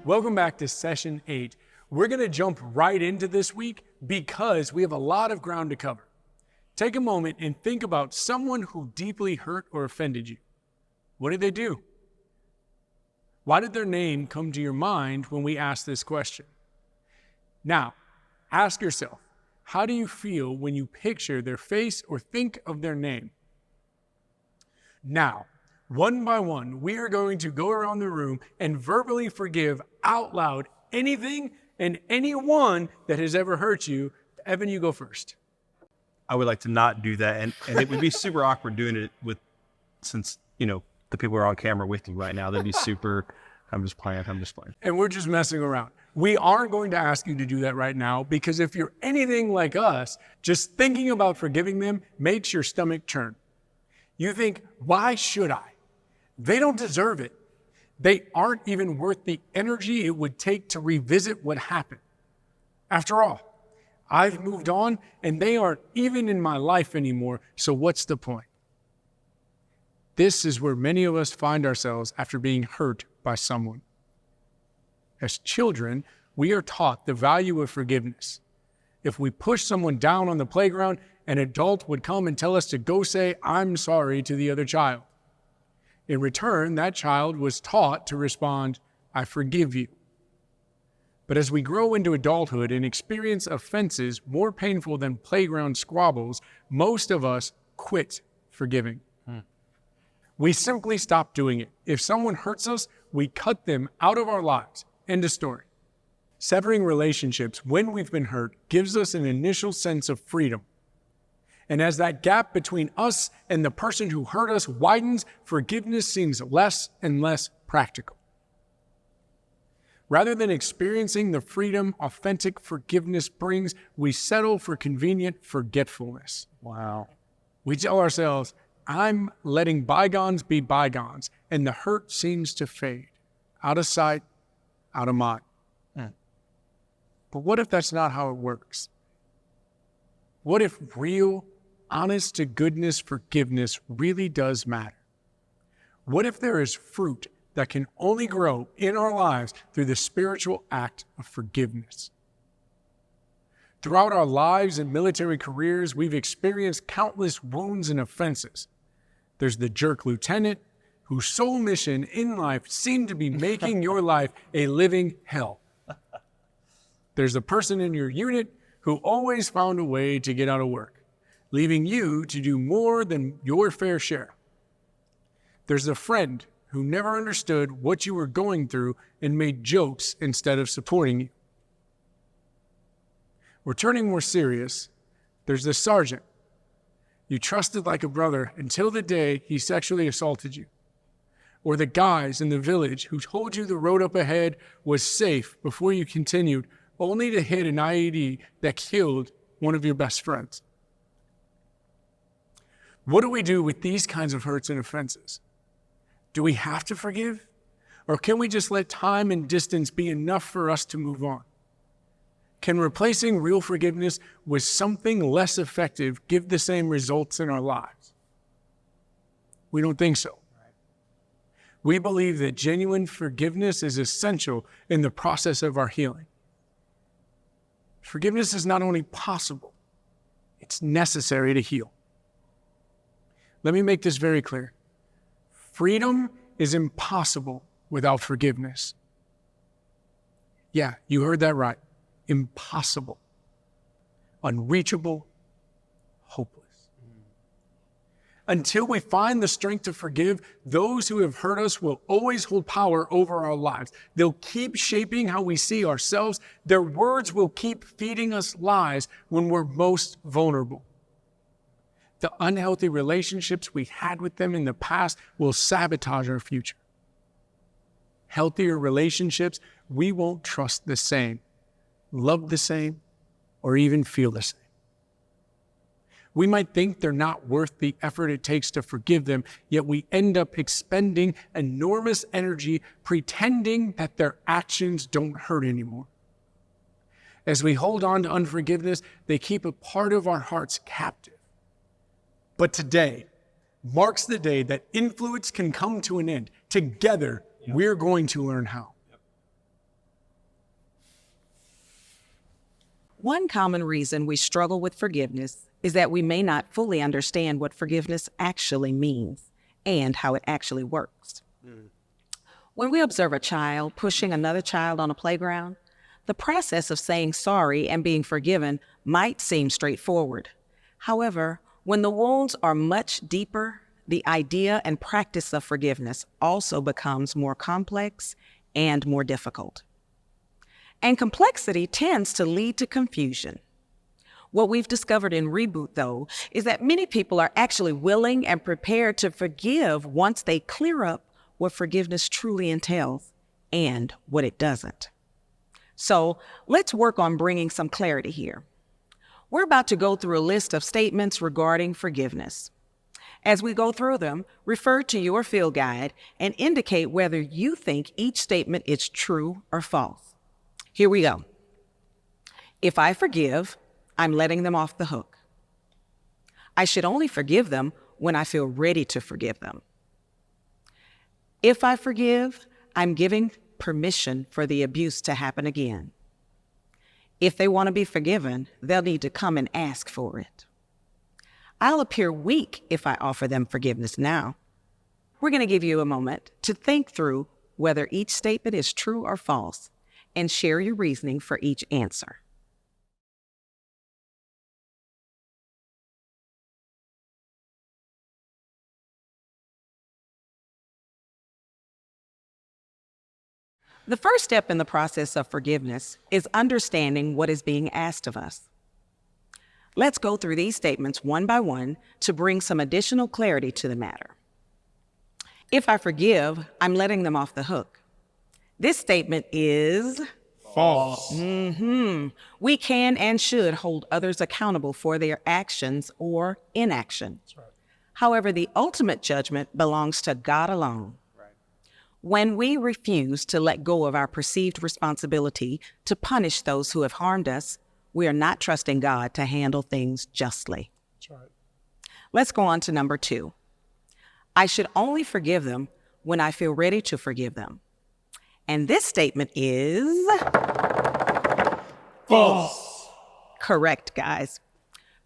Welcome back to session 8. We're going to jump right into this week because we have a lot of ground to cover. Take a moment and think about someone who deeply hurt or offended you. What did they do? Why did their name come to your mind when we ask this question? Now, ask yourself, how do you feel when you picture their face or think of their name? Now, one by one, we are going to go around the room and verbally forgive out loud anything and anyone that has ever hurt you. Evan, you go first. I would like to not do that. And it would be super awkward doing it since, the people are on camera with you right now. That'd be super, I'm just playing. And we're just messing around. We aren't going to ask you to do that right now because if you're anything like us, just thinking about forgiving them makes your stomach churn. You think, why should I? They don't deserve it. They aren't even worth the energy it would take to revisit what happened. After all, I've moved on and they aren't even in my life anymore, so what's the point? This is where many of us find ourselves after being hurt by someone. As children, we are taught the value of forgiveness. If we push someone down on the playground, an adult would come and tell us to go say, "I'm sorry" to the other child. In return, that child was taught to respond, "I forgive you." But as we grow into adulthood and experience offenses more painful than playground squabbles, most of us quit forgiving. We simply stop doing it. If someone hurts us, we cut them out of our lives. End of story. Severing relationships when we've been hurt gives us an initial sense of freedom. And as that gap between us and the person who hurt us widens, forgiveness seems less and less practical. Rather than experiencing the freedom authentic forgiveness brings, we settle for convenient forgetfulness. Wow. We tell ourselves, I'm letting bygones be bygones, and the hurt seems to fade. Out of sight, out of mind. But what if that's not how it works? What if real, honest-to-goodness forgiveness really does matter? What if there is fruit that can only grow in our lives through the spiritual act of forgiveness? Throughout our lives and military careers, we've experienced countless wounds and offenses. There's the jerk lieutenant whose sole mission in life seemed to be making your life a living hell. There's the person in your unit who always found a way to get out of work, leaving you to do more than your fair share. There's the friend who never understood what you were going through and made jokes instead of supporting you. We're turning more serious. There's the sergeant you trusted like a brother until the day he sexually assaulted you. Or the guys in the village who told you the road up ahead was safe before you continued, only to hit an IED that killed one of your best friends. What do we do with these kinds of hurts and offenses? Do we have to forgive? Or can we just let time and distance be enough for us to move on? Can replacing real forgiveness with something less effective give the same results in our lives? We don't think so. We believe that genuine forgiveness is essential in the process of our healing. Forgiveness is not only possible, it's necessary to heal. Let me make this very clear. Freedom is impossible without forgiveness. Yeah, you heard that right. Impossible. Unreachable. Hopeless. Until we find the strength to forgive, those who have hurt us will always hold power over our lives. They'll keep shaping how we see ourselves. Their words will keep feeding us lies when we're most vulnerable. The unhealthy relationships we had with them in the past will sabotage our future. Healthier relationships, we won't trust the same, love the same, or even feel the same. We might think they're not worth the effort it takes to forgive them, yet we end up expending enormous energy pretending that their actions don't hurt anymore. As we hold on to unforgiveness, they keep a part of our hearts captive. But today marks the day that influence can come to an end. Together, we're going to learn how. One common reason we struggle with forgiveness is that we may not fully understand what forgiveness actually means and how it actually works. When we observe a child pushing another child on a playground, the process of saying sorry and being forgiven might seem straightforward. However, when the wounds are much deeper, the idea and practice of forgiveness also becomes more complex and more difficult. And complexity tends to lead to confusion. What we've discovered in Reboot, though, is that many people are actually willing and prepared to forgive once they clear up what forgiveness truly entails and what it doesn't. So let's work on bringing some clarity here. We're about to go through a list of statements regarding forgiveness. As we go through them, refer to your field guide and indicate whether you think each statement is true or false. Here we go. If I forgive, I'm letting them off the hook. I should only forgive them when I feel ready to forgive them. If I forgive, I'm giving permission for the abuse to happen again. If they want to be forgiven, they'll need to come and ask for it. I'll appear weak if I offer them forgiveness now. We're going to give you a moment to think through whether each statement is true or false and share your reasoning for each answer. The first step in the process of forgiveness is understanding what is being asked of us. Let's go through these statements one by one to bring some additional clarity to the matter. If I forgive, I'm letting them off the hook. This statement is False. We can and should hold others accountable for their actions or inaction. Right. However, the ultimate judgment belongs to God alone. When we refuse to let go of our perceived responsibility to punish those who have harmed us, we are not trusting God to handle things justly. That's right. Let's go on to number 2. I should only forgive them when I feel ready to forgive them. And this statement is False. correct, guys.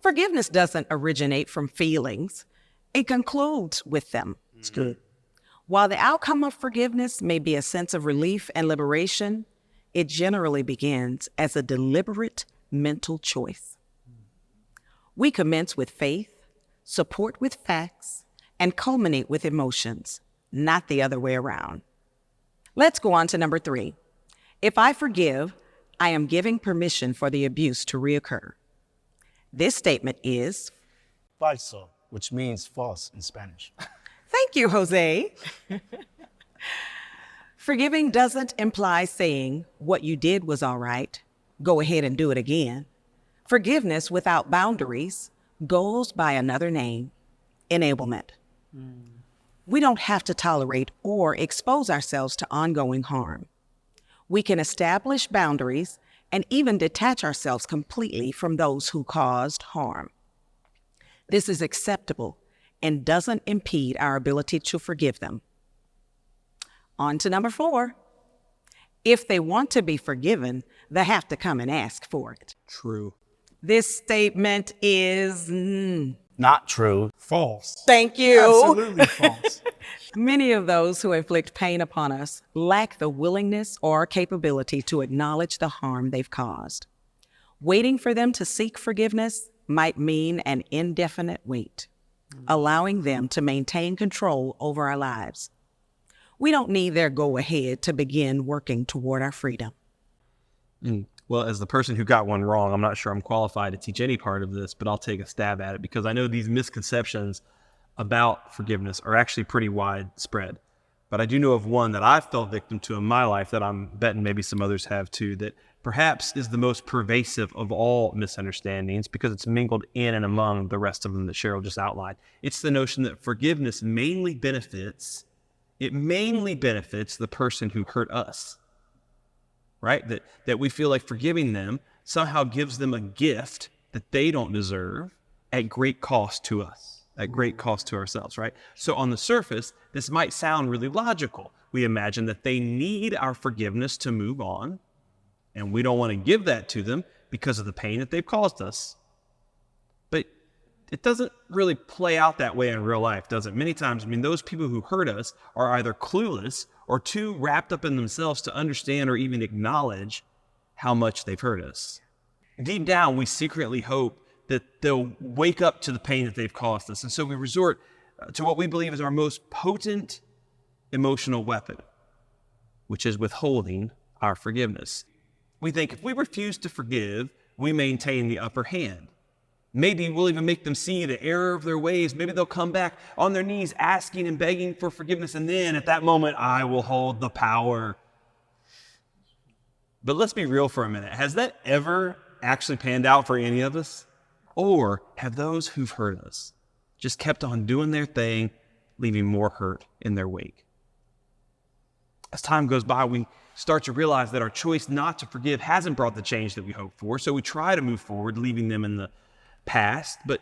Forgiveness doesn't originate from feelings. It concludes with them. It's good. While the outcome of forgiveness may be a sense of relief and liberation, it generally begins as a deliberate mental choice. We commence with faith, support with facts, and culminate with emotions, not the other way around. Let's go on to number 3. If I forgive, I am giving permission for the abuse to reoccur. This statement is Falso, which means false in Spanish. Thank you, Jose. Forgiving doesn't imply saying what you did was all right, go ahead and do it again. Forgiveness without boundaries goes by another name, enablement. We don't have to tolerate or expose ourselves to ongoing harm. We can establish boundaries and even detach ourselves completely from those who caused harm. This is acceptable and doesn't impede our ability to forgive them. On to number 4. If they want to be forgiven, they have to come and ask for it. True. This statement is Not true. False. thank you. Absolutely false. Many of those who inflict pain upon us lack the willingness or capability to acknowledge the harm they've caused. Waiting for them to seek forgiveness might mean an indefinite wait, allowing them to maintain control over our lives. We don't need their go-ahead to begin working toward our freedom. Well, as the person who got one wrong, I'm not sure I'm qualified to teach any part of this, but I'll take a stab at it because I know these misconceptions about forgiveness are actually pretty widespread. But I do know of one that I've fell victim to in my life that I'm betting maybe some others have too, that perhaps is the most pervasive of all misunderstandings because it's mingled in and among the rest of them that Cheryl just outlined. It's the notion that forgiveness mainly benefits the person who hurt us, right? That we feel like forgiving them somehow gives them a gift that they don't deserve at great cost to us, at great cost to ourselves, right? So on the surface, this might sound really logical. We imagine that they need our forgiveness to move on, and we don't want to give that to them because of the pain that they've caused us. But it doesn't really play out that way in real life, does it? Many times, those people who hurt us are either clueless or too wrapped up in themselves to understand or even acknowledge how much they've hurt us. Deep down, we secretly hope that they'll wake up to the pain that they've caused us. And so we resort to what we believe is our most potent emotional weapon, which is withholding our forgiveness. We think if we refuse to forgive, we maintain the upper hand. Maybe we'll even make them see the error of their ways. Maybe they'll come back on their knees asking and begging for forgiveness. And then at that moment, I will hold the power. But let's be real for a minute. Has that ever actually panned out for any of us? Or have those who've hurt us just kept on doing their thing, leaving more hurt in their wake? As time goes by, we start to realize that our choice not to forgive hasn't brought the change that we hoped for. So we try to move forward, leaving them in the past, but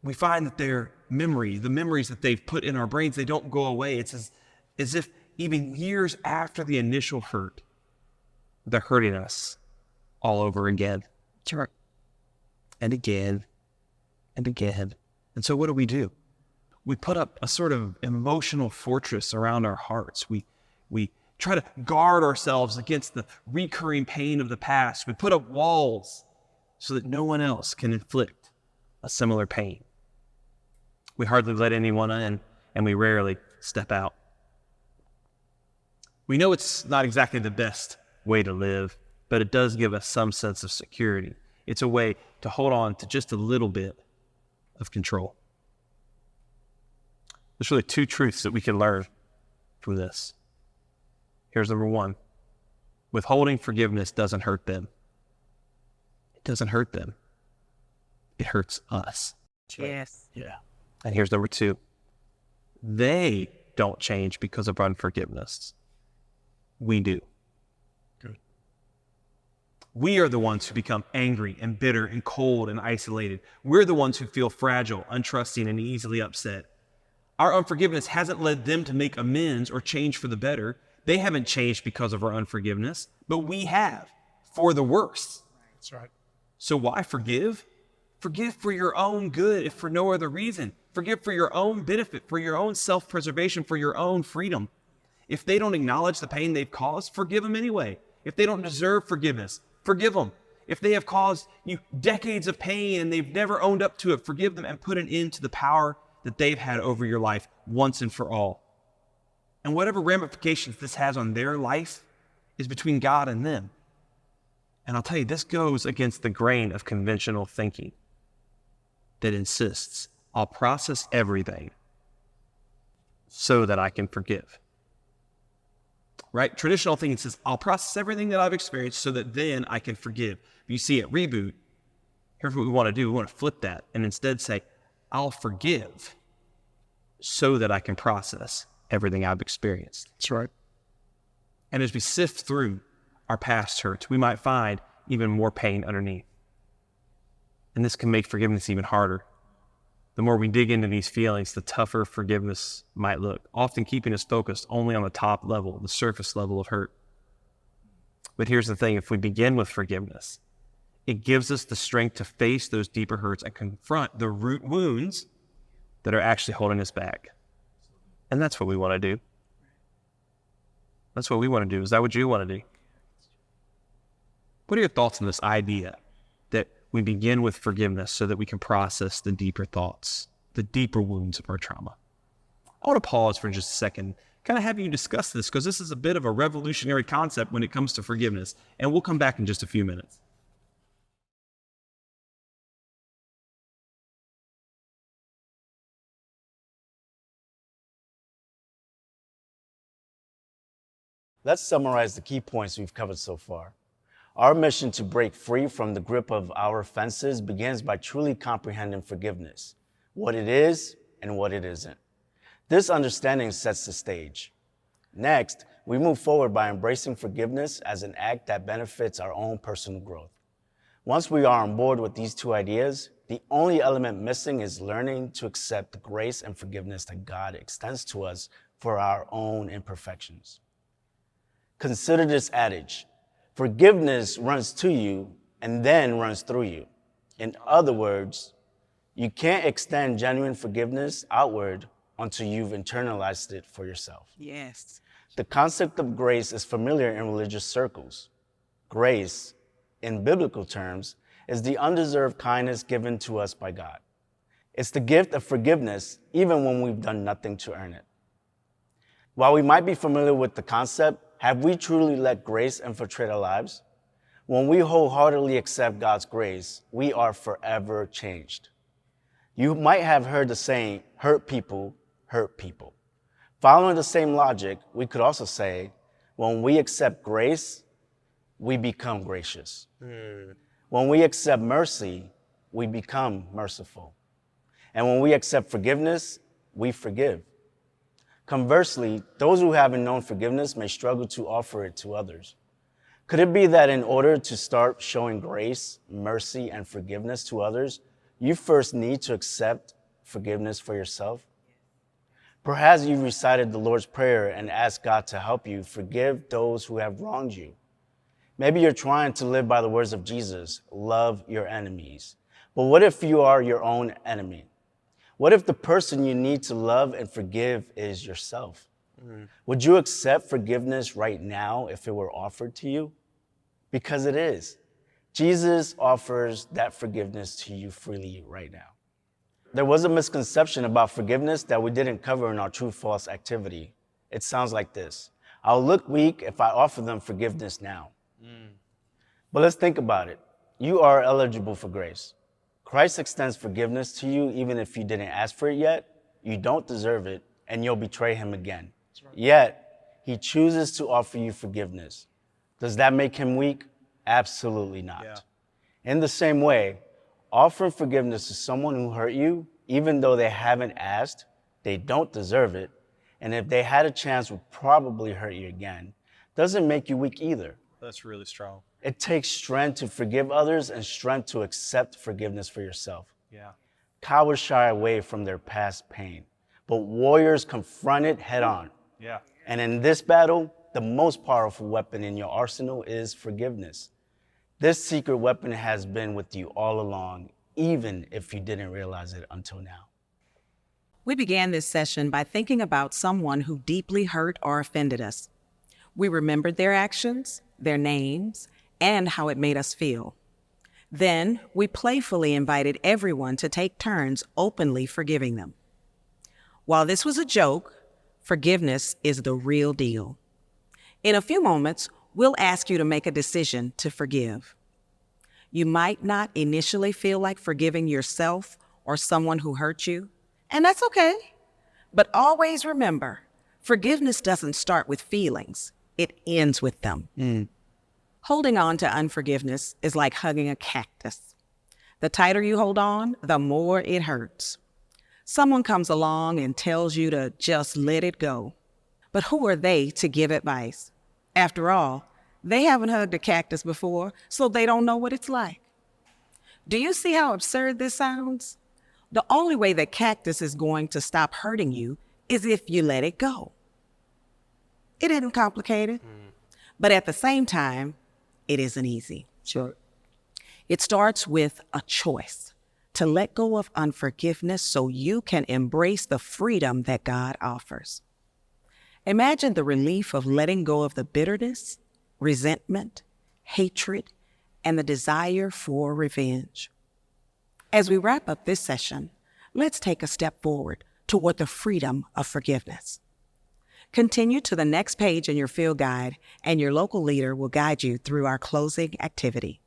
we find that their memory, the memories that they've put in our brains, they don't go away. It's as if even years after the initial hurt, they're hurting us all over again. Sure. And again, and again. And so what do? We put up a sort of emotional fortress around our hearts. We try to guard ourselves against the recurring pain of the past. We put up walls so that no one else can inflict a similar pain. We hardly let anyone in, and we rarely step out. We know it's not exactly the best way to live, but it does give us some sense of security. It's a way to hold on to just a little bit of control. There's really two truths that we can learn from this. Here's number one. Withholding forgiveness doesn't hurt them. It doesn't hurt them. It hurts us. Yes. Yeah. And here's number two. They don't change because of unforgiveness. We do. Good. We are the ones who become angry and bitter and cold and isolated. We're the ones who feel fragile, untrusting, and easily upset. Our unforgiveness hasn't led them to make amends or change for the better. They haven't changed because of our unforgiveness, but we have, for the worse. That's right. So why forgive? Forgive for your own good, if for no other reason. Forgive for your own benefit, for your own self-preservation, for your own freedom. If they don't acknowledge the pain they've caused, forgive them anyway. If they don't deserve forgiveness, forgive them. If they have caused you decades of pain and they've never owned up to it, forgive them and put an end to the power that they've had over your life once and for all. And whatever ramifications this has on their life is between God and them. And I'll tell you, this goes against the grain of conventional thinking that insists, I'll process everything so that I can forgive. Right? Traditional thinking says, I'll process everything that I've experienced so that then I can forgive. You see, at Reboot, here's what we want to do. We want to flip that and instead say, I'll forgive so that I can process everything I've experienced. That's right. And as we sift through our past hurts, we might find even more pain underneath. And this can make forgiveness even harder. The more we dig into these feelings, the tougher forgiveness might look, often keeping us focused only on the top level, the surface level of hurt. But here's the thing, if we begin with forgiveness, it gives us the strength to face those deeper hurts and confront the root wounds that are actually holding us back. And that's what we want to do. That's what we want to do. Is that what you want to do? What are your thoughts on this idea that we begin with forgiveness so that we can process the deeper thoughts, the deeper wounds of our trauma? I want to pause for just a second, kind of have you discuss this, because this is a bit of a revolutionary concept when it comes to forgiveness. And we'll come back in just a few minutes. Let's summarize the key points we've covered so far. Our mission to break free from the grip of our offenses begins by truly comprehending forgiveness, what it is and what it isn't. This understanding sets the stage. Next, we move forward by embracing forgiveness as an act that benefits our own personal growth. Once we are on board with these two ideas, the only element missing is learning to accept the grace and forgiveness that God extends to us for our own imperfections. Consider this adage: forgiveness runs to you and then runs through you. In other words, you can't extend genuine forgiveness outward until you've internalized it for yourself. Yes. The concept of grace is familiar in religious circles. Grace, in biblical terms, is the undeserved kindness given to us by God. It's the gift of forgiveness even when we've done nothing to earn it. While we might be familiar with the concept, have we truly let grace infiltrate our lives? When we wholeheartedly accept God's grace, we are forever changed. You might have heard the saying, hurt people hurt people. Following the same logic, we could also say, when we accept grace, we become gracious. When we accept mercy, we become merciful. And when we accept forgiveness, we forgive. Conversely, those who haven't known forgiveness may struggle to offer it to others. Could it be that in order to start showing grace, mercy, and forgiveness to others, you first need to accept forgiveness for yourself? Perhaps you recited the Lord's Prayer and asked God to help you forgive those who have wronged you. Maybe you're trying to live by the words of Jesus, love your enemies. But what if you are your own enemy? What if the person you need to love and forgive is yourself? Would you accept forgiveness right now if it were offered to you? Because it is. Jesus offers that forgiveness to you freely right now. There was a misconception about forgiveness that we didn't cover in our true-false activity. It sounds like this: I'll look weak if I offer them forgiveness now. But let's think about it. You are eligible for grace. Christ extends forgiveness to you even if you didn't ask for it yet. You don't deserve it, and you'll betray him again. Right. Yet, he chooses to offer you forgiveness. Does that make him weak? Absolutely not. Yeah. In the same way, offering forgiveness to someone who hurt you, even though they haven't asked, they don't deserve it, and if they had a chance would probably hurt you again, doesn't make you weak either. That's really strong. It takes strength to forgive others and strength to accept forgiveness for yourself. Yeah. Cowards shy away from their past pain, but warriors confront it head on. Yeah. And in this battle, the most powerful weapon in your arsenal is forgiveness. This secret weapon has been with you all along, even if you didn't realize it until now. We began this session by thinking about someone who deeply hurt or offended us. We remembered their actions, their names, and how it made us feel. Then we playfully invited everyone to take turns openly forgiving them. While this was a joke, forgiveness is the real deal. In a few moments, we'll ask you to make a decision to forgive. You might not initially feel like forgiving yourself or someone who hurt you, and that's okay. But always remember, forgiveness doesn't start with feelings. It ends with them. Holding on to unforgiveness is like hugging a cactus. The tighter you hold on, the more it hurts. Someone comes along and tells you to just let it go. But who are they to give advice? After all, they haven't hugged a cactus before, so they don't know what it's like. Do you see how absurd this sounds? The only way that cactus is going to stop hurting you is if you let it go. It isn't complicated, but at the same time, it isn't easy. Sure. It starts with a choice to let go of unforgiveness so you can embrace the freedom that God offers. Imagine the relief of letting go of the bitterness, resentment, hatred, and the desire for revenge. As we wrap up this session, let's take a step forward toward the freedom of forgiveness. Continue to the next page in your field guide, and your local leader will guide you through our closing activity.